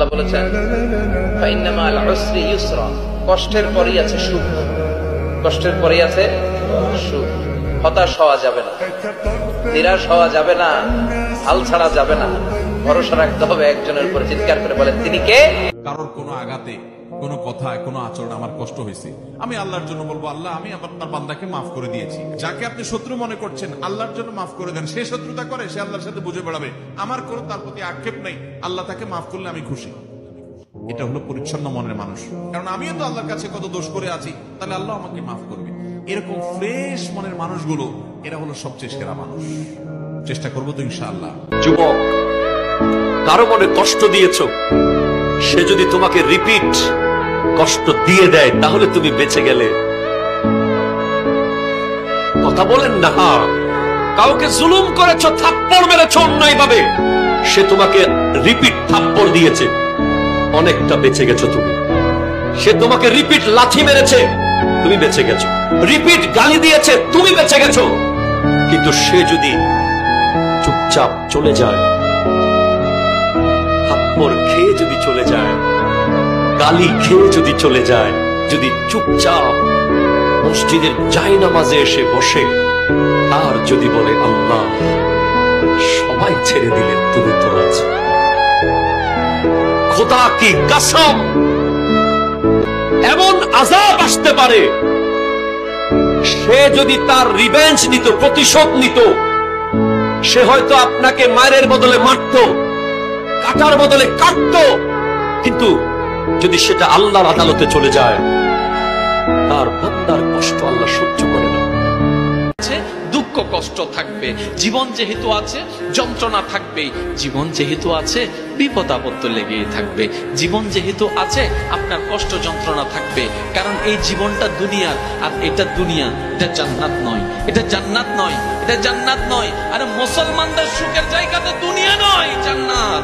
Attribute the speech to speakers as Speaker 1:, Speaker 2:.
Speaker 1: আল্লাহ বলেছেন ফাইন্না মাল উসরি ইউসরা, কষ্টের পরেই আছে সুখ, কষ্টের পরেই আছে সুখ। হতাশ হওয়া যাবে না, নিরাশ হওয়া যাবে না, হাল ছাড়া যাবে না, ভরসা রাখতে হবে একজনের উপরে। চিৎকার করে বলেন তিনি কে?
Speaker 2: কারোর কোনো আঘাতে, কোনো কথায়, কোনো আচরণ আমার কষ্ট হয়েছে, আমি আল্লাহর জন্য বলবো আল্লাহ আমি আপনার বান্দাকে মাফ করে দিয়েছি। যাকে আপনি শত্রু মনে করছেন আল্লাহর জন্য মাফ করে দেন। সে শত্রুতা করে, সে আল্লাহর সাথে বুঝে বেড়াবে, আমার কোনো তার প্রতি আক্ষেপ নেই, আল্লাহ তাকে মাফ করলে আমি খুশি। এটা হলো পরিচ্ছন্ন মনের মানুষ। কারণ আমিও তো আল্লাহর কাছে কত দোষ করে আছি, তাহলে আল্লাহ আমাকে মাফ করবে। এরকম ফ্রেশ মনের মানুষগুলো এরা হলো সবচেয়ে সেরা মানুষ। চেষ্টা করবো তো ইনশাআল্লাহ।
Speaker 3: যুবক, কারো মনে কষ্ট দিয়েছো, সে যদি তোমাকে রিপিট কষ্ট দিয়ে দেয় তাহলে তুমি বেঁচে গেলে। কথা বলেন না। কাউকে জুলুম করেছো, থাপ্পড় মেরেছো অন্যায় ভাবে, সে তোমাকে রিপিট থাপ্পড় দিয়েছে, অনেকটা বেঁচে গেছো তুমি। সে তোমাকে রিপিট লাথি মেরেছে, তুমি বেঁচে গেছো। রিপিট গালি দিয়েছে, তুমি বেঁচে গেছো। কিন্তু সে যদি চুপচাপ চলে যায়, থাপ্পড় খেয়ে যদি চলে যায়, গালি খেয়ে যদি চলে যায়, যদি চুপচাপ মসজিদের জায়নামাজে এসে বসে আর যদি বলে আল্লাহ সবাই ছেড়ে দিলে তুমি তো আছো, খোদা কি কসম, এমন আযাব আসতে পারে, সে যদি তার রিভেঞ্জ নিত, প্রতিশোধ নিত, সে হয়তো আপনাকে মায়ের বদলে মারত, কাটার বদলে কাটত, কিন্তু যদি সেটা আল্লাহর আদালতে চলে যায়, তার বান্দার কষ্ট আল্লাহ সহ্য করে না।
Speaker 4: দুঃখ কষ্ট থাকবে, জীবন যেহেতু আছে যন্ত্রণা থাকবে, জীবন যেহেতু আছে বিপদ আপদ তো লেগেই থাকবে, জীবন যেহেতু আছে আপনার কষ্ট যন্ত্রণা থাকবে। কারণ এই জীবনটা দুনিয়ার, আর এটা দুনিয়া, এটা জান্নাত নয়, এটা জান্নাত নয়, এটা জান্নাত নয়। আরে মুসলমানদের সুখের জায়গা তো দুনিয়া নয়, জান্নাত।